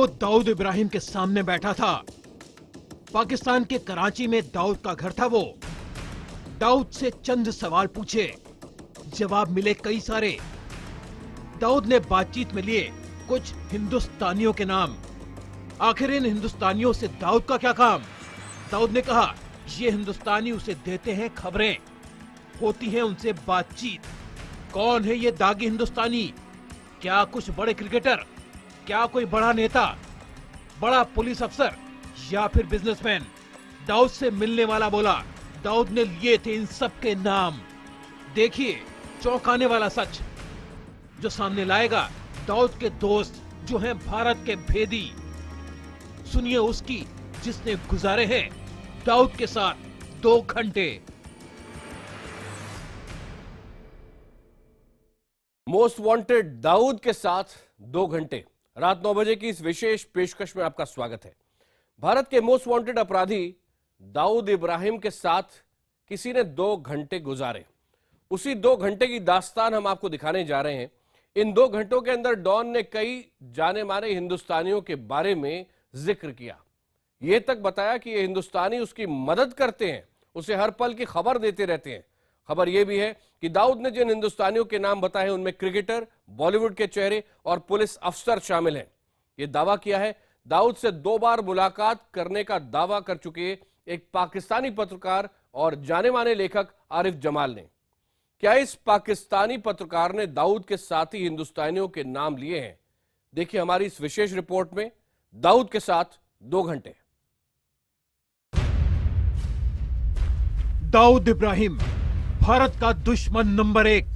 दाऊद इब्राहिम के सामने बैठा था। पाकिस्तान के कराची में दाऊद का घर था वो। दाऊद से चंद सवाल पूछे, जवाब मिले कई सारे। दाऊद ने बातचीत में लिए कुछ हिंदुस्तानियों के नाम। आखिर इन हिंदुस्तानियों से दाऊद का क्या काम? दाऊद ने कहा, ये हिंदुस्तानी उसे देते हैं खबरें, होती है उनसे बातचीत। कौन है ये दागी हिंदुस्तानी? क्या कुछ बड़े क्रिकेटर, क्या कोई बड़ा नेता, बड़ा पुलिस अफसर या फिर बिजनेसमैन? दाऊद से मिलने वाला बोला, दाऊद ने लिए थे इन सब के नाम। देखिए चौंकाने वाला सच जो सामने लाएगा दाऊद के दोस्त जो हैं भारत के भेदी। सुनिए उसकी जिसने गुजारे हैं दाऊद के साथ 2 घंटे। मोस्ट वांटेड दाऊद के साथ 2 घंटे। रात 9 बजे की इस विशेष पेशकश में आपका स्वागत है। भारत के मोस्ट वांटेड अपराधी दाऊद इब्राहिम के साथ किसी ने 2 घंटे गुजारे। उसी 2 घंटे की दास्तान हम आपको दिखाने जा रहे हैं। इन 2 घंटों के अंदर डॉन ने कई जाने माने हिंदुस्तानियों के बारे में जिक्र किया। यह तक बताया कि ये हिंदुस्तानी उसकी मदद करते हैं, उसे हर पल की खबर देते रहते हैं। खबर यह भी है कि दाऊद ने जिन हिंदुस्तानियों के नाम बताए हैं उनमें क्रिकेटर, बॉलीवुड के चेहरे और पुलिस अफसर शामिल हैं। यह दावा किया है दाऊद से 2 बार मुलाकात करने का दावा कर चुके एक पाकिस्तानी पत्रकार और जाने माने लेखक आरिफ जमाल ने। क्या इस पाकिस्तानी पत्रकार ने दाऊद के साथी हिंदुस्तानियों के नाम लिए हैं? देखिए हमारी इस विशेष रिपोर्ट में दाऊद के साथ 2 घंटे। दाऊद इब्राहिम भारत का दुश्मन नंबर 1।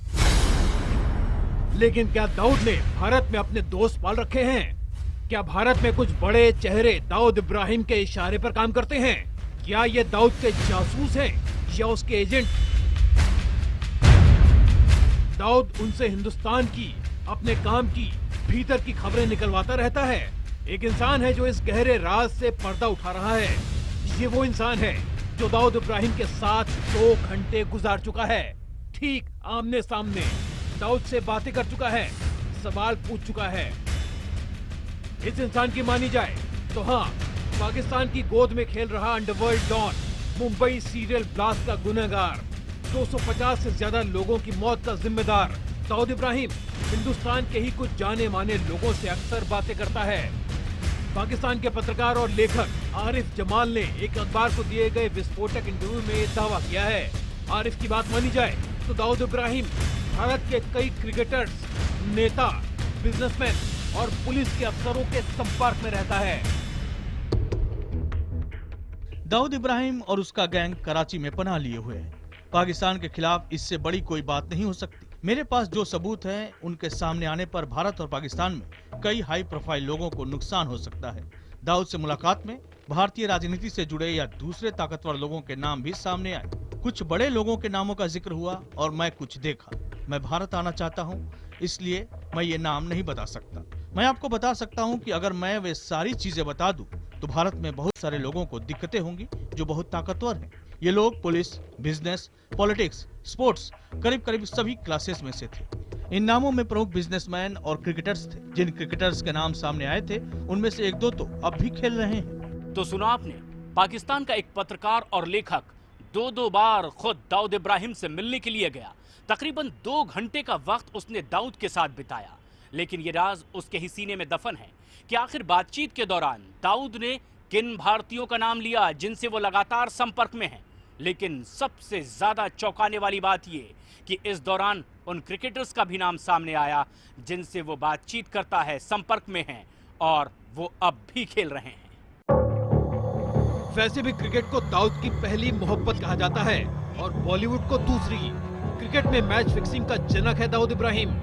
लेकिन क्या दाऊद ने भारत में अपने दोस्त पाल रखे हैं? क्या भारत में कुछ बड़े चेहरे दाऊद इब्राहिम के इशारे पर काम करते हैं? क्या ये दाऊद के जासूस हैं या उसके एजेंट? दाऊद उनसे हिंदुस्तान की, अपने काम की, भीतर की खबरें निकलवाता रहता है। एक इंसान है जो इस गहरे राज से पर्दा उठा रहा है। ये वो इंसान है जो दाऊद इब्राहिम के साथ 2 घंटे गुजार चुका है। ठीक आमने सामने दाऊद से बातें कर चुका है, सवाल पूछ चुका है। इस इंसान की मानी जाए तो हाँ, पाकिस्तान की गोद में खेल रहा underworld don, Mumbai serial blast का गुनहगार, 250 से ज्यादा लोगों की मौत का जिम्मेदार दाऊद इब्राहिम हिंदुस्तान के ही कुछ जाने माने लोगों से अक्सर बातें करता है। पाकिस्तान के पत्रकार और लेखक आरिफ जमाल ने एक अखबार को दिए गए विस्फोटक इंटरव्यू में ये दावा किया है। आरिफ की बात मानी जाए तो दाऊद इब्राहिम भारत के कई क्रिकेटर्स, नेता, बिजनेसमैन और पुलिस के अफसरों के संपर्क में रहता है। दाऊद इब्राहिम और उसका गैंग कराची में पनाह लिए हुए हैं। पाकिस्तान के खिलाफ इससे बड़ी कोई बात नहीं हो सकती। मेरे पास जो सबूत हैं उनके सामने आने पर भारत और पाकिस्तान में कई हाई प्रोफाइल लोगों को नुकसान हो सकता है। दाऊद से मुलाकात में भारतीय राजनीति से जुड़े या दूसरे ताकतवर लोगों के नाम भी सामने आए। कुछ बड़े लोगों के नामों का जिक्र हुआ और मैं कुछ देखा। मैं भारत आना चाहता हूं, इसलिए मैं ये नाम नहीं बता सकता। मैं आपको बता सकता हूं कि अगर मैं वे सारी चीजें बता दूं तो भारत में बहुत सारे लोगों को दिक्कतें होंगी जो बहुत ताकतवर हैं। ये लोग पुलिस, बिजनेस, पॉलिटिक्स, स्पोर्ट्स, करीब करीब सभी क्लासेस में से थे। इन नामों में प्रमुख बिजनेसमैन और क्रिकेटर्स थे। जिन क्रिकेटर्स के नाम सामने आए थे उनमें से 1-2 तो अब भी खेल रहे हैं। तो सुना आपने, पाकिस्तान का एक पत्रकार और लेखक 2 बार खुद दाऊद इब्राहिम से मिलने के लिए गया। तकरीबन 2 घंटे का वक्त उसने दाऊद के साथ बिताया। लेकिन ये राज उसके ही सीने में दफन है कि आखिर बातचीत के दौरान दाऊद ने किन भारतीयों का नाम लिया जिनसे वो लगातार संपर्क में हैं। लेकिन सबसे ज्यादा चौंकाने वाली बात ये कि इस दौरान उन क्रिकेटर्स का भी नाम सामने आया जिनसे वो बातचीत करता है, संपर्क में हैं और वो अब भी खेल रहे हैं। वैसे भी क्रिकेट को दाऊद की पहली मोहब्बत कहा जाता है और बॉलीवुड को दूसरी। क्रिकेट में मैच फिक्सिंग का जनक है दाऊद इब्राहिम।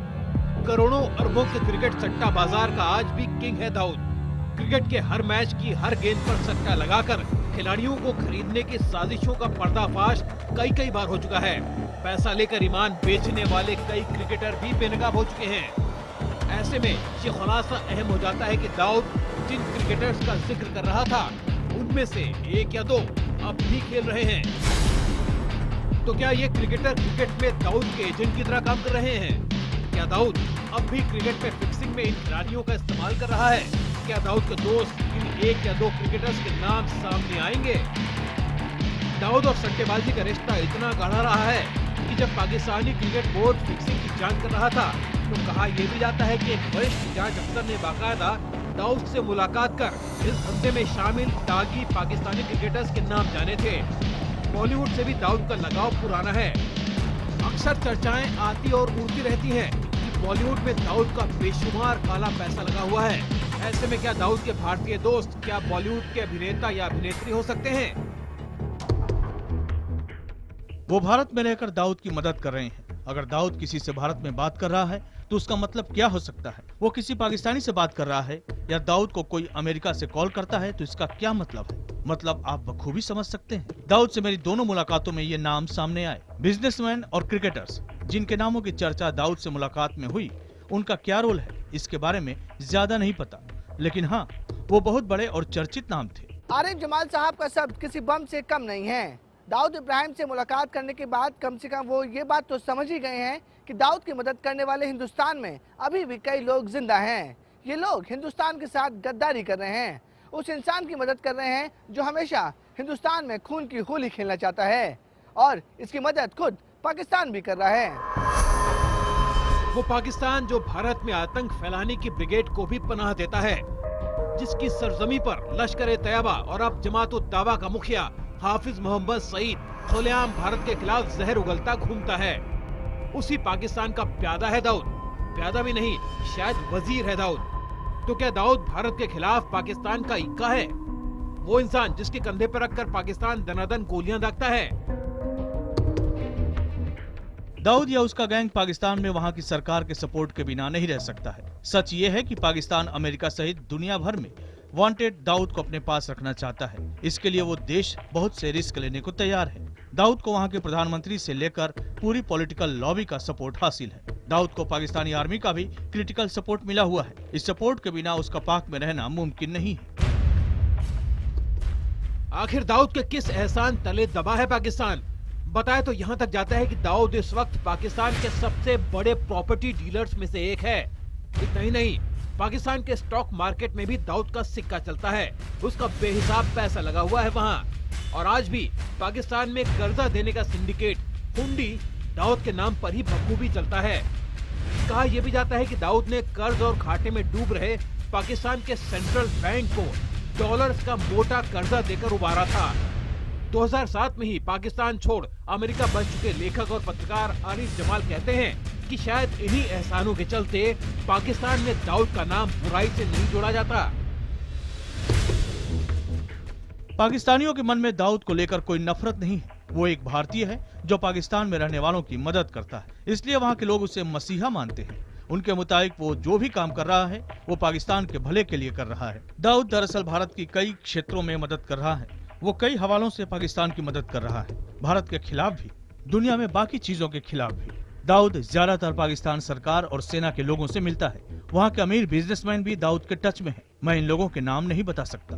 करोड़ों अरबों के क्रिकेट सट्टा बाजार का आज भी किंग है दाऊद। क्रिकेट के हर मैच की हर गेंद पर सट्टा लगाकर खिलाड़ियों को खरीदने की साजिशों का पर्दाफाश कई बार हो चुका है। पैसा लेकर ईमान बेचने वाले कई क्रिकेटर भी बेनकाब हो चुके हैं। ऐसे में ये खुलासा अहम हो जाता है कि दाऊद जिन क्रिकेटर्स का जिक्र कर रहा था उनमें से 1 या 2 अब भी खेल रहे हैं। तो क्या ये क्रिकेटर क्रिकेट में दाऊद के एजेंट की तरह काम कर रहे हैं? क्या दाऊद अब भी क्रिकेट में फिक्सिंग में इन खिलाड़ियों का इस्तेमाल कर रहा है? क्या दाऊद के दोस्त इन 1 या 2 क्रिकेटर्स के नाम सामने आएंगे? दाऊद और सट्टेबाजी का रिश्ता इतना गाढ़ा रहा है कि जब पाकिस्तानी क्रिकेट बोर्ड फिक्सिंग की जांच कर रहा था तो कहा यह भी जाता है कि एक वरिष्ठ जांच अफसर ने बाकायदा दाऊद से मुलाकात कर इस धंधे में शामिल दागी पाकिस्तानी क्रिकेटर्स के नाम जाने थे। बॉलीवुड से भी दाऊद का लगाव पुराना है। अक्सर चर्चाएं आती और उड़ती रहती हैं कि बॉलीवुड में दाऊद का बेशुमार काला पैसा लगा हुआ है। ऐसे में क्या दाऊद के भारतीय दोस्त क्या बॉलीवुड के अभिनेता या अभिनेत्री हो सकते हैं? वो भारत में रहकर दाऊद की मदद कर रहे हैं। अगर दाऊद किसी से भारत में बात कर रहा है तो उसका मतलब क्या हो सकता है? वो किसी पाकिस्तानी से बात कर रहा है या दाऊद को कोई अमेरिका से कॉल करता है तो इसका क्या मतलब है? मतलब आप बखूबी समझ सकते हैं। दाऊद से मेरी दोनों मुलाकातों में ये नाम सामने आए। बिजनेसमैन और क्रिकेटर्स जिनके नामों की चर्चा दाऊद से मुलाकात में हुई, उनका क्या रोल है इसके बारे में ज्यादा नहीं पता, लेकिन हाँ, वो बहुत बड़े और चर्चित नाम थे। आरिफ जमाल साहब का शब्द किसी बम से कम नहीं है। दाऊद इब्राहिम से मुलाकात करने के बाद कम से कम वो ये बात तो समझ ही गए हैं कि दाऊद की मदद करने वाले हिंदुस्तान में अभी भी कई लोग जिंदा हैं। ये लोग हिंदुस्तान के साथ गद्दारी कर रहे हैं, उस इंसान की मदद कर रहे हैं जो हमेशा हिंदुस्तान में खून की होली खेलना चाहता है, और इसकी मदद खुद पाकिस्तान भी कर रहा है। वो पाकिस्तान जो भारत में आतंक फैलाने की ब्रिगेड को भी पनाह देता है, जिसकी सरजमी पर लश्कर-ए-तैयबा और अब जमात-उद-दावा का मुखिया हाफिज मोहम्मद सईद खुलेआम भारत के खिलाफ जहर उगलता घूमता है। उसी पाकिस्तान का प्यादा है दाऊद। प्यादा भी नहीं, शायद वजीर है दाऊद। तो क्या दाऊद भारत के खिलाफ पाकिस्तान का इक्का है? वो इंसान जिसके कंधे पर रखकर पाकिस्तान दनादन गोलियां दागता है। दाऊद या उसका गैंग पाकिस्तान में वहां की सरकार के सपोर्ट के बिना नहीं रह सकता है। सच ये है कि पाकिस्तान अमेरिका सहित दुनिया भर में वांटेड दाऊद को अपने पास रखना चाहता है। इसके लिए वो देश बहुत से रिस्क लेने को तैयार है। दाऊद को वहां के प्रधानमंत्री से लेकर पूरी पॉलिटिकल लॉबी का सपोर्ट हासिल है। दाऊद को पाकिस्तानी आर्मी का भी क्रिटिकल सपोर्ट मिला हुआ है। इस सपोर्ट के बिना उसका पाक में रहना मुमकिन नहीं है। आखिर दाऊद के किस एहसान तले दबा है पाकिस्तान? बताए तो यहाँ तक जाता है कि दाऊद इस वक्त पाकिस्तान के सबसे बड़े प्रॉपर्टी डीलर्स में से एक है। इतना ही नहीं, पाकिस्तान के स्टॉक मार्केट में भी दाऊद का सिक्का चलता है। उसका बेहिसाब पैसा लगा हुआ है वहाँ। और आज भी पाकिस्तान में कर्जा देने का सिंडिकेट हुंडी दाऊद के नाम पर ही बखूबी चलता है। कहा यह भी जाता है कि दाऊद ने कर्ज और घाटे में डूब रहे पाकिस्तान के सेंट्रल बैंक को डॉलर्स का मोटा कर्जा देकर उबारा था। 2007 में ही पाकिस्तान छोड़ अमेरिका बच चुके लेखक और पत्रकार आरिफ जमाल कहते हैं कि शायद इन्हीं एहसानों के चलते पाकिस्तान में दाऊद का नाम बुराई से नहीं जोड़ा जाता। पाकिस्तानियों के मन में दाऊद को लेकर कोई नफरत नहीं है। वो एक भारतीय है जो पाकिस्तान में रहने वालों की मदद करता है, इसलिए वहाँ के लोग उसे मसीहा मानते हैं। उनके मुताबिक वो जो भी काम कर रहा है वो पाकिस्तान के भले के लिए कर रहा है। दाऊद दरअसल भारत की कई क्षेत्रों में मदद कर रहा है। वो कई हवालों से पाकिस्तान की मदद कर रहा है, भारत के खिलाफ भी, दुनिया में बाकी चीजों के खिलाफ भी। दाऊद ज्यादातर पाकिस्तान सरकार और सेना के लोगों से मिलता है। वहाँ के अमीर बिजनेसमैन भी दाऊद के टच में हैं। मैं इन लोगों के नाम नहीं बता सकता।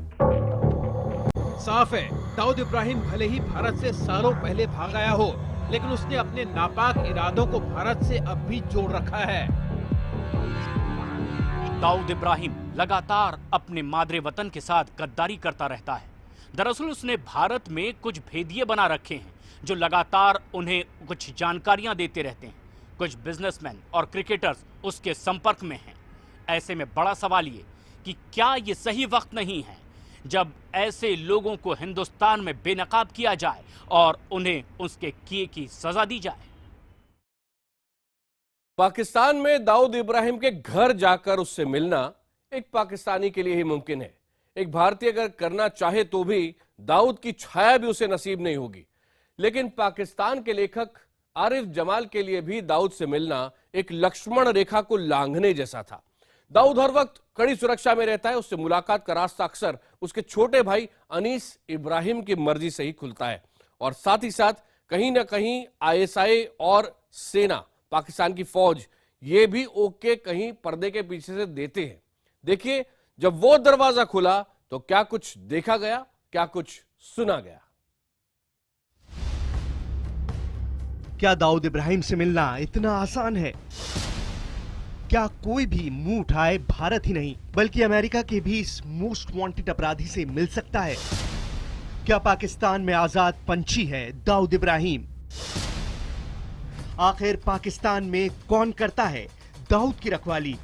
साफ है, दाऊद इब्राहिम भले ही भारत से सालों पहले भाग आया हो, लेकिन उसने अपने नापाक इरादों को भारत से अब भी जोड़ रखा है। दाऊद इब्राहिम लगातार अपने मादरे वतन के साथ गद्दारी करता रहता है। दरअसल उसने भारत में कुछ भेदिये बना रखे हैं जो लगातार उन्हें कुछ जानकारियां देते रहते हैं। कुछ बिजनेसमैन और क्रिकेटर्स उसके संपर्क में हैं। ऐसे में बड़ा सवाल ये कि क्या ये सही वक्त नहीं है जब ऐसे लोगों को हिंदुस्तान में बेनकाब किया जाए और उन्हें उसके किए की सजा दी जाए। पाकिस्तान में दाऊद इब्राहिम के घर जाकर उससे मिलना एक पाकिस्तानी के लिए ही मुमकिन है। एक भारतीय अगर करना चाहे तो भी दाऊद की छाया भी उसे नसीब नहीं होगी। लेकिन पाकिस्तान के लेखक आरिफ जमाल के लिए भी दाऊद से मिलना एक लक्ष्मण रेखा को लांघने जैसा था। दाऊद हर वक्त कड़ी सुरक्षा में रहता है। उससे मुलाकात का रास्ता अक्सर उसके छोटे भाई अनीस इब्राहिम की मर्जी से ही खुलता है। और साथ ही साथ कहीं ना कहीं ISI और सेना, पाकिस्तान की फौज, ये भी ओके कहीं पर्दे के पीछे से देते हैं। देखिए, जब वो दरवाजा खुला तो क्या कुछ देखा गया, क्या कुछ सुना गया। क्या दाऊद इब्राहिम से मिलना इतना आसान है? क्या कोई भी मुंह उठाए भारत ही नहीं बल्कि अमेरिका के भी इस मोस्ट वांटेड अपराधी से मिल सकता है? क्या पाकिस्तान में आजाद पंछी है दाऊद इब्राहिम? आखिर पाकिस्तान में कौन करता है दाऊद की रखवाली?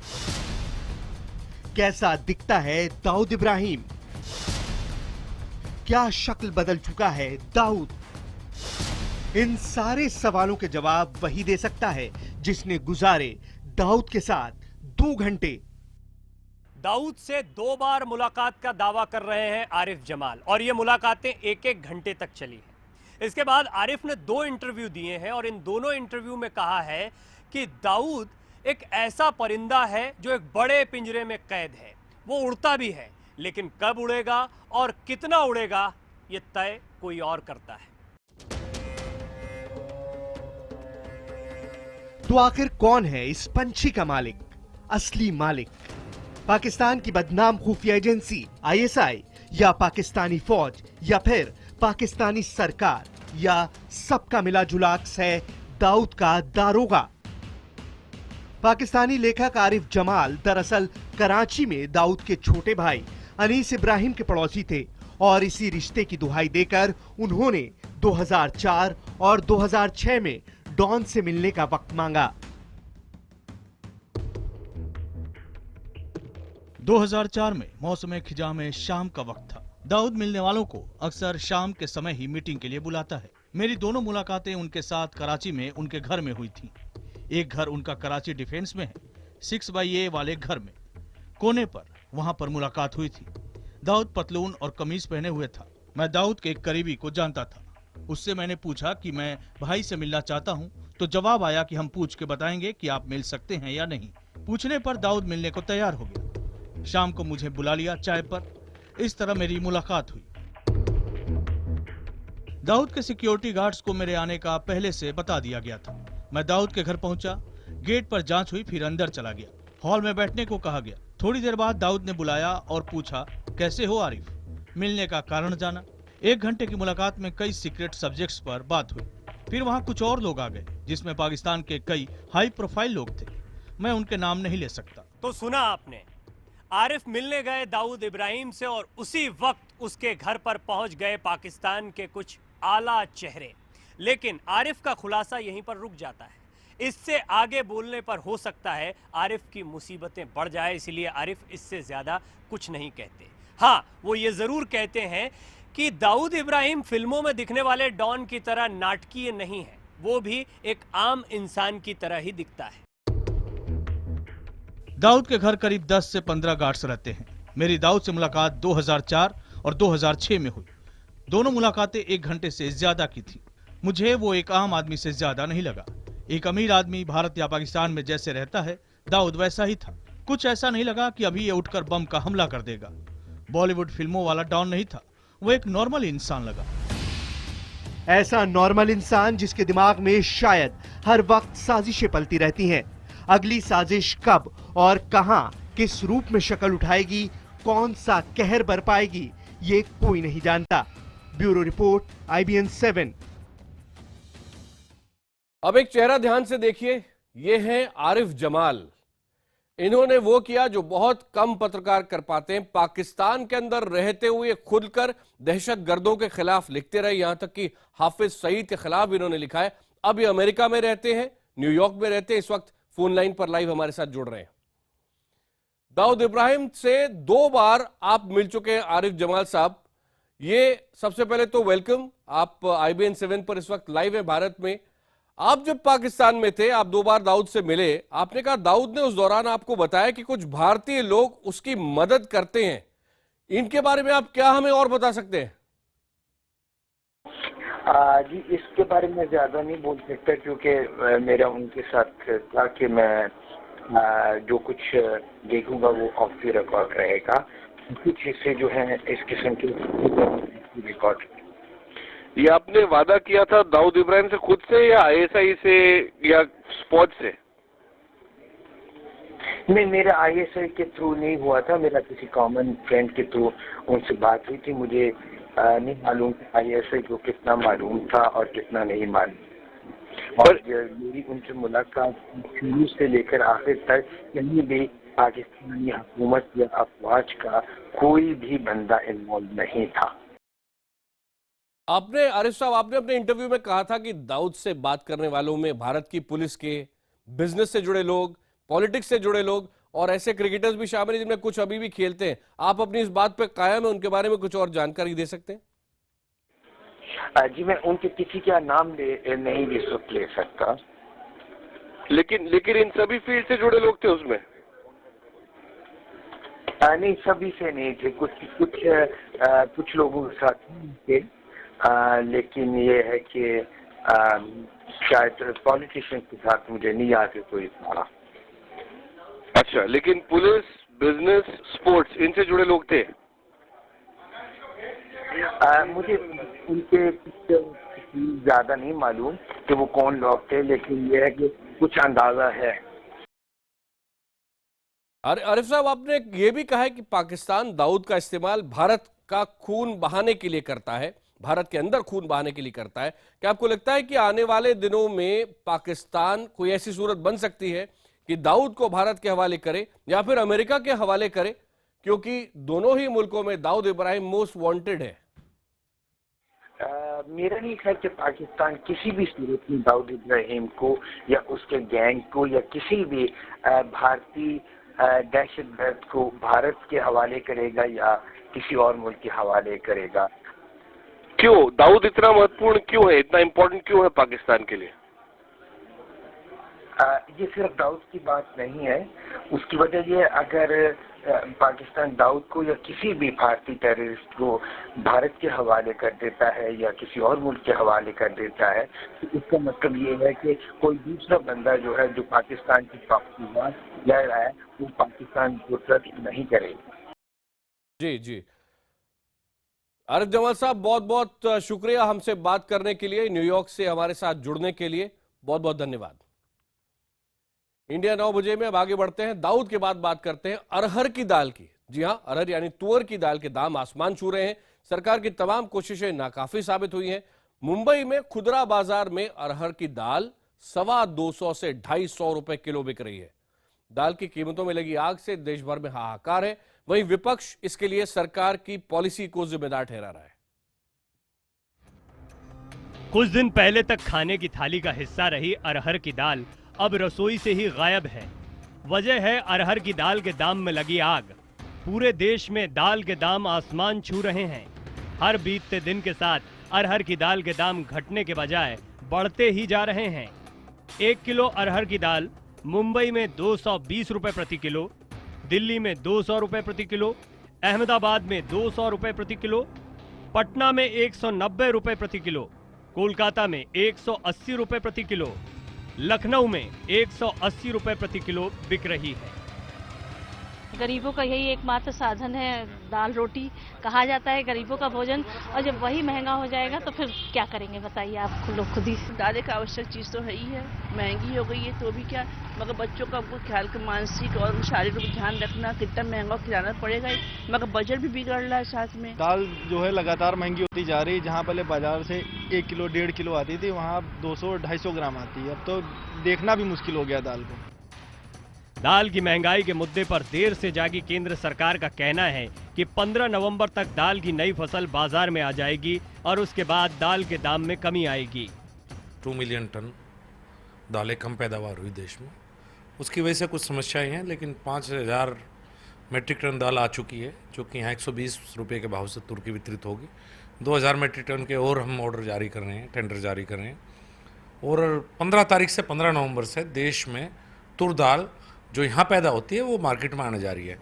कैसा दिखता है दाऊद इब्राहिम? क्या शक्ल बदल चुका है दाऊद? इन सारे सवालों के जवाब वही दे सकता है जिसने गुजारे दाऊद के साथ 2 घंटे। दाऊद से 2 बार मुलाकात का दावा कर रहे हैं आरिफ जमाल और ये मुलाकातें 1-1 घंटे तक चली हैं। इसके बाद आरिफ ने 2 इंटरव्यू दिए हैं और इन दोनों इंटरव्यू में कहा है कि दाऊद एक ऐसा परिंदा है जो एक बड़े पिंजरे में कैद है। वो उड़ता भी है लेकिन कब उड़ेगा और कितना उड़ेगा ये तय कोई और करता है। तो आखिर कौन है इस पंछी का मालिक, असली मालिक? पाकिस्तान की बदनाम खुफिया एजेंसी ISI या पाकिस्तानी फौज या फिर पाकिस्तानी सरकार या सबका मिला जुला अक्स है दाऊद का दारोगा? पाकिस्तानी लेखक आरिफ जमाल दरअसल कराची में दाऊद के छोटे भाई अनीस इब्राहिम के पड़ोसी थे और इसी रिश्ते की दुहाई देकर उन्होंने 2004 और 2006 में डॉन से मिलने का वक्त मांगा। 2004 में मौसम खिजा में शाम का वक्त था। दाऊद मिलने वालों को अक्सर शाम के समय ही मीटिंग के लिए बुलाता है। मेरी दोनों मुलाकातें उनके साथ कराची में उनके घर में हुई थी। एक घर उनका कराची डिफेंस में है, 6x8 वाले घर में कोने पर, वहां पर मुलाकात हुई थी। दाऊद पतलून और कमीज पहने हुए था। मैं दाऊद के एक करीबी को जानता था। उससे मैंने पूछा कि मैं भाई से मिलना चाहता हूं, तो जवाब आया कि हम पूछ के बताएंगे कि आप मिल सकते हैं या नहीं। पूछने पर दाऊद मिलने को तैयार हो गया। शाम को मुझे बुला लिया चाय पर। इस तरह मेरी मुलाकात हुई। दाऊद के सिक्योरिटी गार्ड्स को मेरे आने का पहले से बता दिया गया था। मैं दाऊद के घर पहुंचा, गेट पर जांच हुई, फिर अंदर चला गया। हॉल में बैठने को कहा गया। थोड़ी देर बाद दाऊद ने बुलाया और पूछा, कैसे हो आरिफ? मिलने का कारण जाना। 1 घंटे की मुलाकात में कई सीक्रेट सब्जेक्ट्स पर बात हुई। फिर वहां कुछ और लोग आ गए, जिसमें पाकिस्तान के कई हाई प्रोफाइल लोग थे। मैं उनके नाम नहीं ले सकता। तो सुना आपने, आरिफ मिलने गए दाऊद इब्राहिम से और उसी वक्त उसके घर पर पहुंच गए पाकिस्तान के कुछ आला चेहरे। लेकिन आरिफ का खुलासा यहीं पर रुक जाता है। इससे आगे बोलने पर हो सकता है आरिफ की मुसीबतें बढ़ जाए, इसलिए आरिफ इससे ज्यादा कुछ नहीं कहते। हाँ, वो ये जरूर कहते हैं कि दाऊद इब्राहिम फिल्मों में दिखने वाले डॉन की तरह नाटकीय नहीं है, वो भी एक आम इंसान की तरह ही दिखता है। दाऊद के घर करीब 10 से 15 गार्ड्स रहते हैं। मेरी दाऊद से मुलाकात 2004 और 2006 में हुई। दोनों मुलाकातें 1 घंटे से ज्यादा की थी। मुझे वो एक आम आदमी से ज्यादा नहीं लगा। एक अमीर आदमी भारत या पाकिस्तान में जैसे रहता है, दाऊद वैसा ही था। कुछ ऐसा नहीं लगा कि अभी ये उठकर बम का हमला कर देगा। बॉलीवुड फिल्मों वाला डॉन नहीं था, वो एक नॉर्मल इंसान लगा। ऐसा नॉर्मल इंसान जिसके दिमाग में शायद हर वक्त साजिशें पलती रहती हैं। अगली साजिश कब और कहां, किस रूप में शक्ल उठाएगी, कौन सा कहर बरपाएगी, ये कोई नहीं जानता। Bureau report, IBN 7। अब एक चेहरा ध्यान से देखिए, ये है आरिफ जमाल। इन्होंने वो किया जो बहुत कम पत्रकार कर पाते हैं। पाकिस्तान के अंदर रहते हुए खुलकर दहशतगर्दों के खिलाफ लिखते रहे, यहां तक कि हाफिज सईद के खिलाफ इन्होंने लिखा है। अब ये अमेरिका में रहते हैं, न्यूयॉर्क में रहते हैं, इस वक्त फोन लाइन पर लाइव हमारे साथ जुड़ रहे हैं। दाऊद इब्राहिम से 2 बार आप मिल चुके हैं आरिफ जमाल साहब। ये सबसे पहले तो वेलकम, आप IBN 7 पर इस वक्त लाइव है भारत में। आप जब पाकिस्तान में थे, आप 2 बार दाऊद से मिले। आपने कहा दाऊद ने उस दौरान आपको बताया कि कुछ भारतीय लोग उसकी मदद करते हैं। इनके बारे में आप क्या हमें और बता सकते हैं? जी, इसके बारे में ज्यादा नहीं बोल सकता क्योंकि मेरा उनके साथ था कि मैं जो कुछ देखूंगा वो ऑफ द रिकॉर्ड रहेगा। कुछ हिस्से जो हैं इस किस्म के रिकॉर्ड। ये आपने वादा किया था दाऊद इब्राहिम से खुद से या ISI से या फौज से? नहीं, मेरा ISI के थ्रू नहीं हुआ था, मेरा किसी कॉमन फ्रेंड के थ्रू उनसे बात हुई थी। मुझे नहीं मालूम ISI को कितना मालूम था और कितना नहीं मालूम। और मेरी उनसे मुलाकात शुरू से लेकर आखिर तक कहीं भी पाकिस्तानी हुकूमत या अफवाज का कोई भी बंदा इन्वॉल्व नहीं था। आपने आरिफ साहब, आपने अपने इंटरव्यू में कहा था कि दाऊद से बात करने वालों में भारत की पुलिस के, बिजनेस से जुड़े लोग, पॉलिटिक्स से जुड़े लोग और ऐसे क्रिकेटर्स भी शामिल हैं जिनमें कुछ अभी भी खेलते हैं। आप अपनी इस बात पे कायम है? उनके बारे में कुछ और जानकारी दे सकते हैं? जी, मैं उनके किसी का नाम नहीं ले सकता, लेकिन इन सभी फील्ड से जुड़े लोग थे उसमें? नहीं, सभी से नहीं थे, कुछ लोगों के साथ थे, लेकिन ये है कि शायद पॉलिटिशियन के साथ मुझे नहीं आते कोई था। अच्छा, लेकिन पुलिस, बिजनेस, स्पोर्ट्स, इनसे जुड़े लोग थे? मुझे उनके ज्यादा नहीं मालूम कि वो कौन लोग थे, लेकिन ये है कि कुछ अंदाजा है। आरिफ साहब, आपने ये भी कहा है कि पाकिस्तान दाऊद का इस्तेमाल भारत का खून बहाने के लिए करता है, भारत के अंदर खून बहाने के लिए करता है। क्या आपको लगता है कि आने वाले दिनों में पाकिस्तान कोई ऐसी सूरत बन सकती है कि दाऊद को भारत के हवाले करे या फिर अमेरिका के हवाले करे, क्योंकि दोनों ही मुल्कों में दाऊद इब्राहिम मोस्ट वांटेड है? मेरा नहीं ख्याल कि पाकिस्तान किसी भी सूरत में दाऊद इब्राहिम को या उसके गैंग को या किसी भी भारतीय दहशतगर्द को भारत के हवाले करेगा या किसी और मुल्क के हवाले करेगा। क्यों दाऊद इतना महत्वपूर्ण क्यों है, इतना इम्पोर्टेंट क्यों है पाकिस्तान के लिए? ये सिर्फ दाऊद की बात नहीं है, उसकी वजह ये अगर पाकिस्तान दाऊद को या किसी भी भारतीय टेररिस्ट को भारत के हवाले कर देता है या किसी और मुल्क के हवाले कर देता है, तो इसका मतलब ये है कि कोई दूसरा बंदा जो है जो पाकिस्तान की प्रॉपर्टी ले रहा है वो पाकिस्तान को ट्रस्ट नहीं करेगा। जी आरिफ जमाल साहब, बहुत बहुत शुक्रिया हमसे बात करने के लिए, न्यूयॉर्क से हमारे साथ जुड़ने के लिए बहुत बहुत धन्यवाद। इंडिया 9 बजे में अब आगे बढ़ते हैं, दाऊद के बाद बात करते हैं अरहर की दाल की। जी हां, अरहर यानी तुअर की दाल के दाम आसमान छू रहे हैं। सरकार की तमाम कोशिशें नाकाफी साबित हुई हैं। मुंबई में खुदरा बाजार में अरहर की दाल 250 से 250 रुपए किलो बिक रही है। दाल की कीमतों में लगी आग से देश भर में हाहाकार है। वहीं विपक्ष इसके लिए सरकार की पॉलिसी को जिम्मेदार ठहरा रहा है। कुछ दिन पहले तक खाने की थाली का हिस्सा रही अरहर की दाल अब रसोई से ही गायब है। वजह है अरहर की दाल के दाम में लगी आग। पूरे देश में दाल के दाम आसमान छू रहे हैं। हर बीतते दिन के साथ अरहर की दाल के दाम घटने के बजाय बढ़ते ही जा रहे हैं। 1 किलो अरहर की दाल मुंबई में 220 रुपए प्रति किलो, दिल्ली में 200 रुपए प्रति किलो, अहमदाबाद में 200 रुपए प्रति किलो, पटना में 190 रुपए प्रति किलो, कोलकाता में 180 रुपए प्रति किलो, लखनऊ में 180 रुपए प्रति किलो बिक रही है। गरीबों का यही एकमात्र साधन है दाल रोटी, कहा जाता है गरीबों का भोजन, और जब वही महंगा हो जाएगा तो फिर क्या करेंगे बताइए आप लोग खुद ही। दाल एक आवश्यक चीज़ तो है ही है, महंगी हो गई है तो भी क्या, मगर बच्चों का ख्याल का मानसिक और शारीरिक ध्यान रखना, कितना महंगा खिलाना पड़ेगा ही, मगर बजट भी बिगड़ रहा है साथ में। दाल जो है लगातार महंगी होती जा रही है। जहाँ पहले बाजार से 1 किलो 1.5 किलो आती थी, वहाँ 200-250 ग्राम आती है। अब तो देखना भी मुश्किल हो गया दाल को। दाल की महंगाई के मुद्दे पर देर से जागी केंद्र सरकार का कहना है कि 15 नवंबर तक दाल की नई फसल बाजार में आ जाएगी और उसके बाद दाल के दाम में कमी आएगी। 2 मिलियन टन दालें कम पैदावार हुई देश में, उसकी वजह से कुछ समस्याएं हैं, लेकिन 5000 मेट्रिक टन दाल आ चुकी है, जो कि यहाँ 120 रुपये के भाव से तुर्की वितरित होगी। 2000 मेट्रिक टन के और हम ऑर्डर जारी कर रहे हैं, टेंडर जारी कर रहे हैं। और 15 तारीख से 15 नवंबर से देश में तुर दाल जो यहाँ पैदा होती है वो मार्केट में आने जा रही है।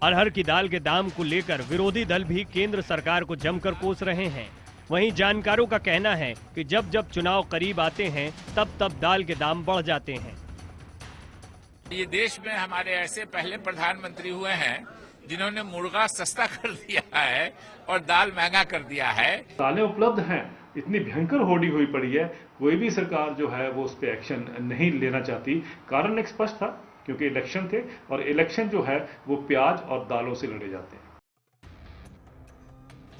अरहर की दाल के दाम को लेकर विरोधी दल भी केंद्र सरकार को जमकर कोस रहे हैं। वहीं जानकारों का कहना है कि जब जब चुनाव करीब आते हैं तब तब दाल के दाम बढ़ जाते हैं। ये देश में हमारे ऐसे पहले प्रधानमंत्री हुए हैं जिन्होंने मुर्गा सस्ता कर दिया है और दाल महंगा कर दिया है। दालें उपलब्ध हैं, इतनी भयंकर होर्डिंग हुई पड़ी है, कोई भी सरकार जो है वो उस पर एक्शन नहीं लेना चाहती। कारण एक स्पष्ट था, क्योंकि इलेक्शन थे और इलेक्शन जो है वो प्याज और दालों से लड़े जाते हैं।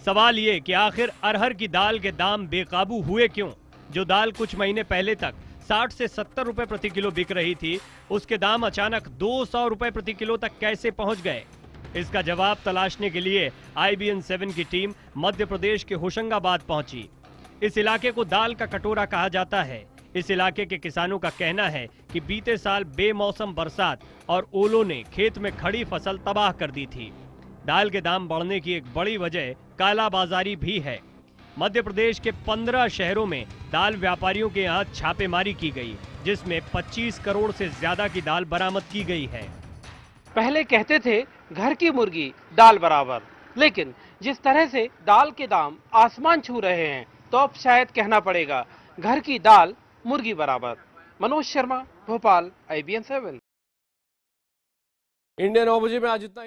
सवाल ये कि आखिर अरहर की दाल के दाम बेकाबू हुए क्यों? जो दाल कुछ महीने पहले तक 60 से 70 रुपए प्रति किलो बिक रही थी, उसके दाम अचानक 200 रुपए प्रति किलो तक कैसे पहुंच गए? इसका जवाब तलाशने के लिए IBN 7 की टीम मध्य प्रदेश के होशंगाबाद पहुंची। इस इलाके को दाल का कटोरा कहा जाता है। इस इलाके के किसानों का कहना है कि बीते साल बेमौसम बरसात और ओलों ने खेत में खड़ी फसल तबाह कर दी थी। दाल के दाम बढ़ने की एक बड़ी वजह कालाबाजारी भी है। मध्य प्रदेश के 15 शहरों में दाल व्यापारियों के यहाँ छापेमारी की गई, जिसमें 25 करोड़ से ज्यादा की दाल बरामद की गई है। पहले कहते थे घर की मुर्गी दाल बराबर, लेकिन जिस तरह से दाल के दाम आसमान छू रहे हैं तो अब शायद कहना पड़ेगा घर की दाल मुर्गी बराबर। मनोज शर्मा, भोपाल, IBN 7। इंडिया 9 बजे में आज इतना ही।